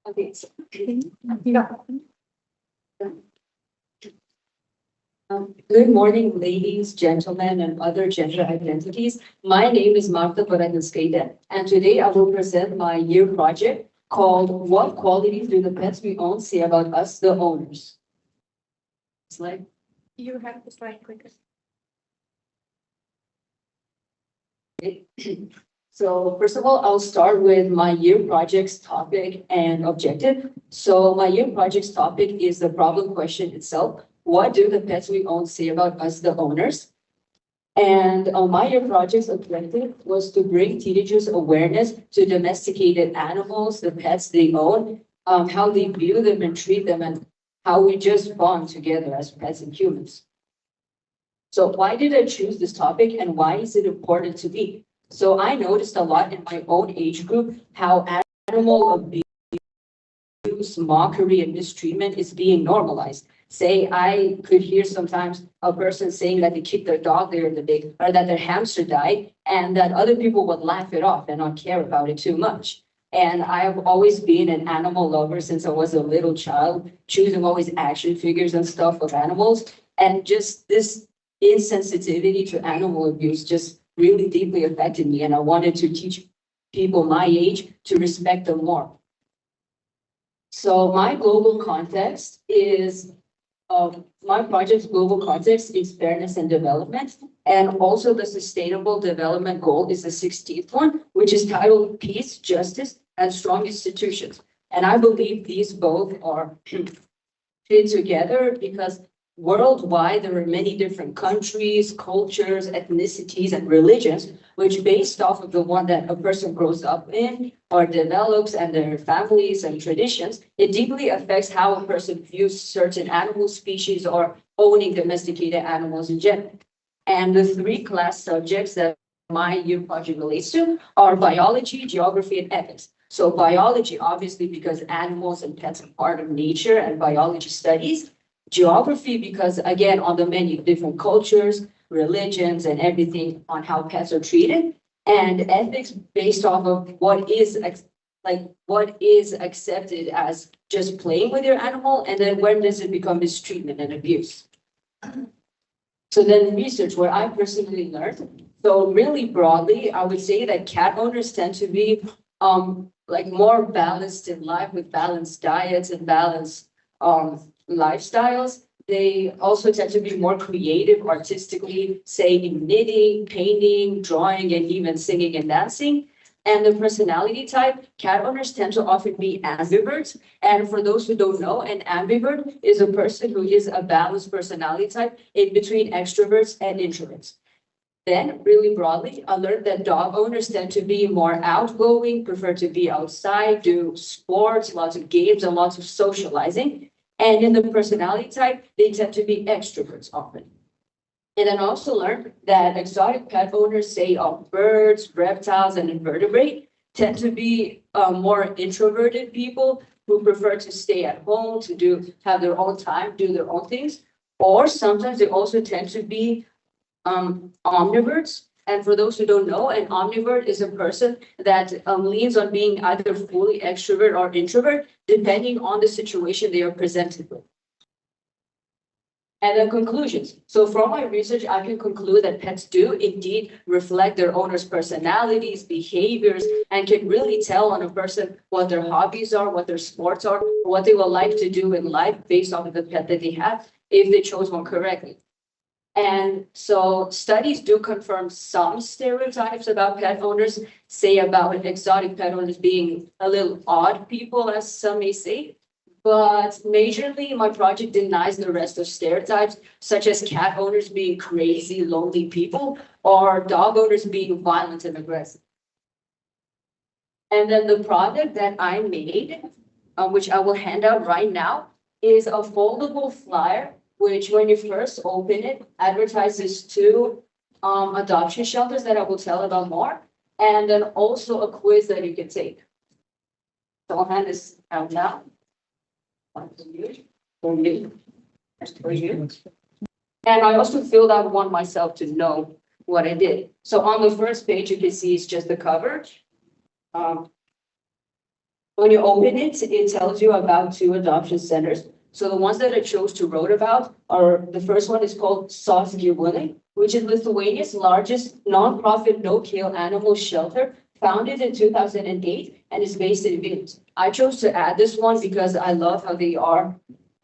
Okay, so, yeah. Good morning, ladies, gentlemen, and other gender identities. My name is Mar.met.proj, and today I will present my year project called What Qualities Do the Pets We Own Say About Us, the Owners? Slide. You have to slide quicker. So first of all, I'll start with my year project's topic and objective. So my year project's topic is the problem question itself. What do the pets we own say about us, the owners? And my year project's objective was to bring teenagers awareness to domesticated animals, the pets they own, how they view them and treat them, and how we just bond together as pets and humans. So why did I choose this topic and why is it important to me? So I noticed a lot in my own age group how animal abuse, mockery, and mistreatment is being normalized. Say, I could hear sometimes a person saying that they kicked their dog the other day or that their hamster died, and that other people would laugh it off and not care about it too much. And I have always been an animal lover since I was a little child, choosing always action figures and stuff of animals. And just this insensitivity to animal abuse just really deeply affected me. And I wanted to teach people my age to respect them more. So my global context is my project's global context is fairness and development. And also the sustainable development goal is the 16th one, which is titled Peace, Justice, and Strong Institutions. And I believe these both are fit together because worldwide there are many different countries, cultures, ethnicities, and religions, which based off of the one that a person grows up in or develops and their families and traditions, it deeply affects how a person views certain animal species or owning domesticated animals in general. And the three class subjects that my year project relates to are biology, geography, and ethics. So biology, obviously, because animals and pets are part of nature and biology studies. Geography, because again, on the many different cultures, religions, and everything on how pets are treated. And ethics based off of what is accepted as just playing with your animal, and then when does it become mistreatment and abuse? So then research, what I personally learned. So really broadly, I would say that cat owners tend to be more balanced in life with balanced diets and balanced lifestyles. They also tend to be more creative artistically, say in knitting, painting, drawing, and even singing and dancing. And the personality type, cat owners tend to often be ambiverts. And for those who don't know, an ambivert is a person who is a balanced personality type in between extroverts and introverts. Then, really broadly, I learned that dog owners tend to be more outgoing, prefer to be outside, do sports, lots of games, and lots of socializing. And in the personality type, they tend to be extroverts often. And then also learned that exotic pet owners, say of birds, reptiles, and invertebrate, tend to be more introverted people who prefer to stay at home, to have their own time, do their own things. Or sometimes they also tend to be omniverts. And for those who don't know, an omnivert is a person that leans on being either fully extrovert or introvert, depending on the situation they are presented with. And then conclusions. So from my research, I can conclude that pets do indeed reflect their owner's personalities, behaviors, and can really tell on a person what their hobbies are, what their sports are, what they will like to do in life based on the pet that they have, if they chose one correctly. And so studies do confirm some stereotypes about pet owners, say about exotic pet owners being a little odd people, as some may say. But majorly, my project denies the rest of stereotypes, such as cat owners being crazy, lonely people, or dog owners being violent and aggressive. And then the product that I made, which I will hand out right now, is a foldable flyer which when you first open it, advertises two adoption shelters that I will tell about more, and then also a quiz that you can take. So I'll hand this out now. One for you, for you, and for you. And I also filled out one myself to know what I did. So on the first page, you can see it's just the cover. When you open it, it tells you about 2 adoption centers. So the ones that I chose to wrote about are, the first one is called SOS Gyvūnai, which is Lithuania's largest nonprofit no-kill animal shelter, founded in 2008 and is based in Vilnius. I chose to add this one because I love how they are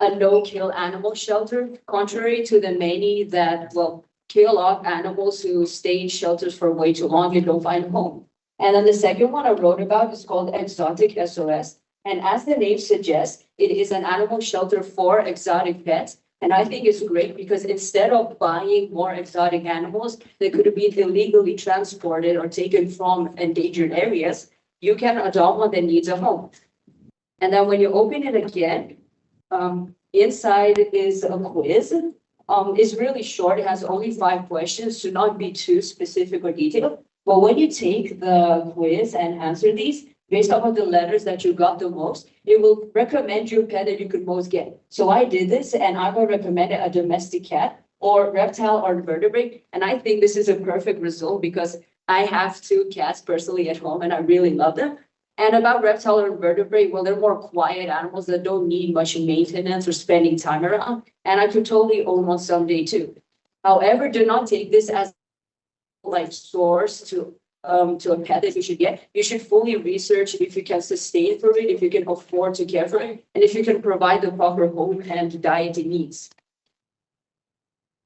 a no-kill animal shelter, contrary to the many that, well, kill off animals who stay in shelters for way too long and don't find a home. And then the second one I wrote about is called Exotic SOS. And as the name suggests, it is an animal shelter for exotic pets. And I think it's great because instead of buying more exotic animals that could have been illegally transported or taken from endangered areas, you can adopt one that needs a home. And then when you open it again, inside is a quiz. It's really short. It has only 5 questions to not be too specific or detailed. But when you take the quiz and answer these, based off of the letters that you got the most, it will recommend your pet that you could most get. So I did this and I will recommend a domestic cat or reptile or vertebrate. And I think this is a perfect result because I have 2 cats personally at home and I really love them. And about reptile or vertebrate, well, they're more quiet animals that don't need much maintenance or spending time around. And I could totally own one someday too. However, do not take this as like source to a pet that you should get. You should fully research if you can sustain for it, if you can afford to care for it, and if you can provide the proper home and diet it needs.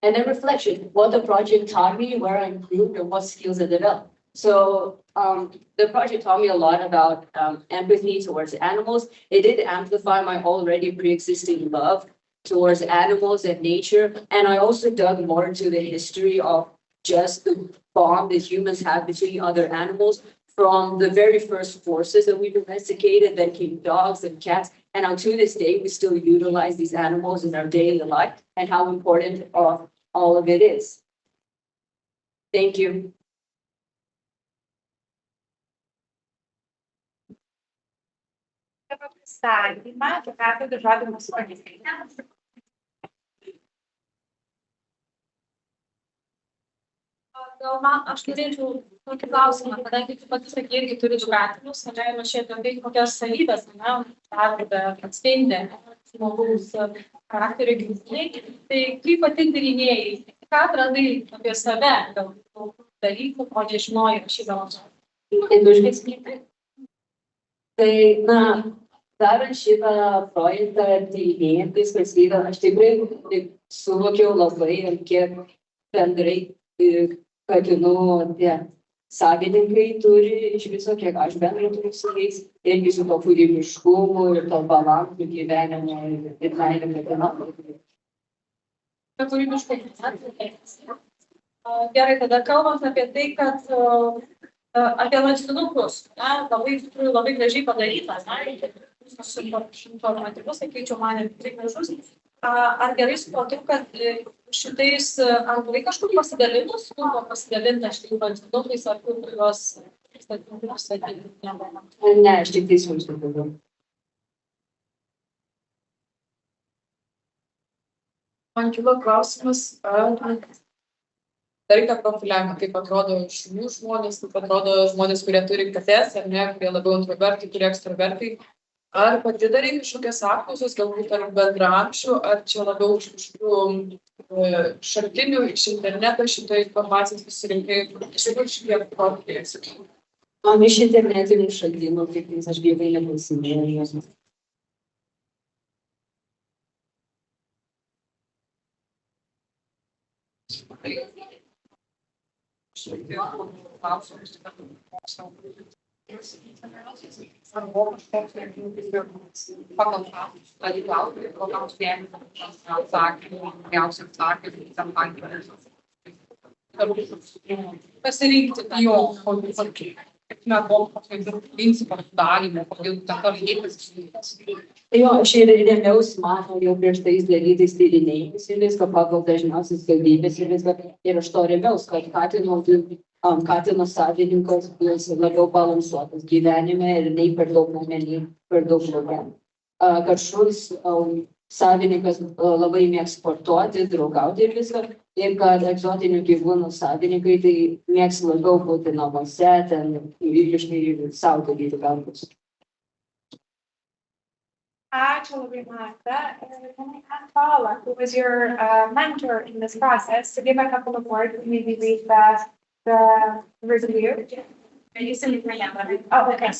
And then reflection, what the project taught me, where I improved, and what skills I developed. So the project taught me a lot about empathy towards animals. It did amplify my already pre-existing love towards animals and nature. And I also dug more into the history of just the bond that humans have between other animals from the very first forces that we domesticated, then came dogs and cats. And now to this day, we still utilize these animals in our daily life and how important all of it is. Thank you. Gal man, aš norėčiau tokį klausimą, kadangi tu pati sakei, irgi turi katinius, ane, ir aš čia apie tai, kokias savybės, ane, atspindi žmogaus charakterio gyvūnai. Tai kaip pati tyrinėjai, ką atradai apie save, gal dalykų, ko nežinojai rašydama? Tai, na, darant šitą projektą tyrinėjantis, kas vyko, aš tikrai suvokiau labai ir kiek bendrai katinų tie savininkai turi iš viso, kiek aš bendrai turiu su jais, irgi su to kūrybiškumu ir to balansu gyvenimo ir meilė katinam. Kūrybiškumas. Gerai, tada kalbant apie tai, kad apie lankstinukus, labai gražiai padarytas, informatyvus, sakyčiau, man ir tikrai gražus. Ar gerai supratau, kad šitais anglai kažkur pasidalinus, buvo pasidalinta šitai lankstinukai, ar kur juos statyti? Ne, aš tik tai siūlysiu. Man kilo klausimas, reikia profiliavimą, kaip atrodo šunų žmonės, kaip atrodo žmonės, kurie turi kates, ar ne, kurie labiau introvertai, kurie ekstravertai. Ar pati darai kažkokias apklausas, galbūt ar bendraamžių, ar čia labiau iš kažkokių šaltinių, iš interneto šitą informaciją susirinkai, šitie profiliai, sakykime? Iš internetinių šaltinių, kaip aš gyvai neklausinėjau jos. Pagal dalyvauti, kokiams dėmesio atsakymų, geriausių atsakymų, tam pasirinkti jo, kaip mes principą sudarymą, kodėl dabar jėgas. Jo, aš ir remiausi mano jau prieš tais darytais tyrinėjimus ir viską pagal dažniausias galimybes ir viską. Ir aš to remiausi, kad katino savininkas bus labiau balansuotas gyvenime ir nei per daug nei per daug problemų. Kad šuns savininkas labai mėgs sportuoti, draugauti ir viską. Ir kad egzotinių gyvūnų savininkai tai mėgs labiau būti namuose, ten vyriškai sau daryti galbūt. Ačiū labai, Marta. Can I ask Paula, who was your mentor in this process, to give a couple of words, maybe read the review? Oh, okay.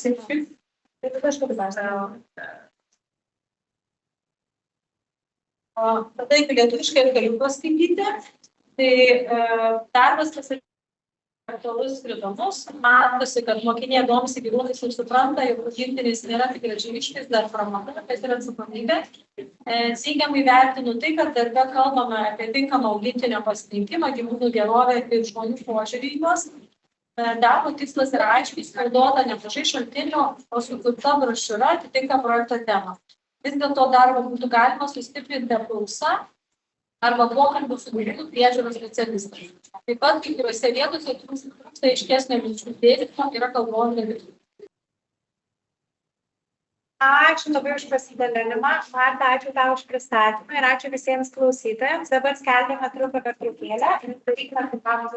Kadangi lietuviškai galiu paskaityti, tai darbas aktualus ir įdomus. Matosi, kad mokiniai domisi gyvūnais ir supranta, jog augintinis nėra tik gražiaiškis, dar pramoga, bet ir atsakomybė. Teigiamai vertinu tai, kad darbe kalbame apie tinkamą augintinio pasirinkimą, gyvūnų gerovę ir žmonių požiūrį į juos. Darbo tikslas yra aiškiai išnaudota nemažai šaltinių, o sukurta brošiūra atitinka projekto temą. Vis dėlto darbą būtų galima sustiprinti apklausą arba pokalbių su gyvūnų priežiūros specialistais. Taip pat kai kuriuose vietose trūksta aiškesnio minčių dėstymo, yra kalbojama. Ačiū labai už pasidalinimą. Marta, ačiū tau už pristatymą ir ačiū visiems klausytojams. Dabar skelbėme trumpą pertraukėlę ir darykime trumpam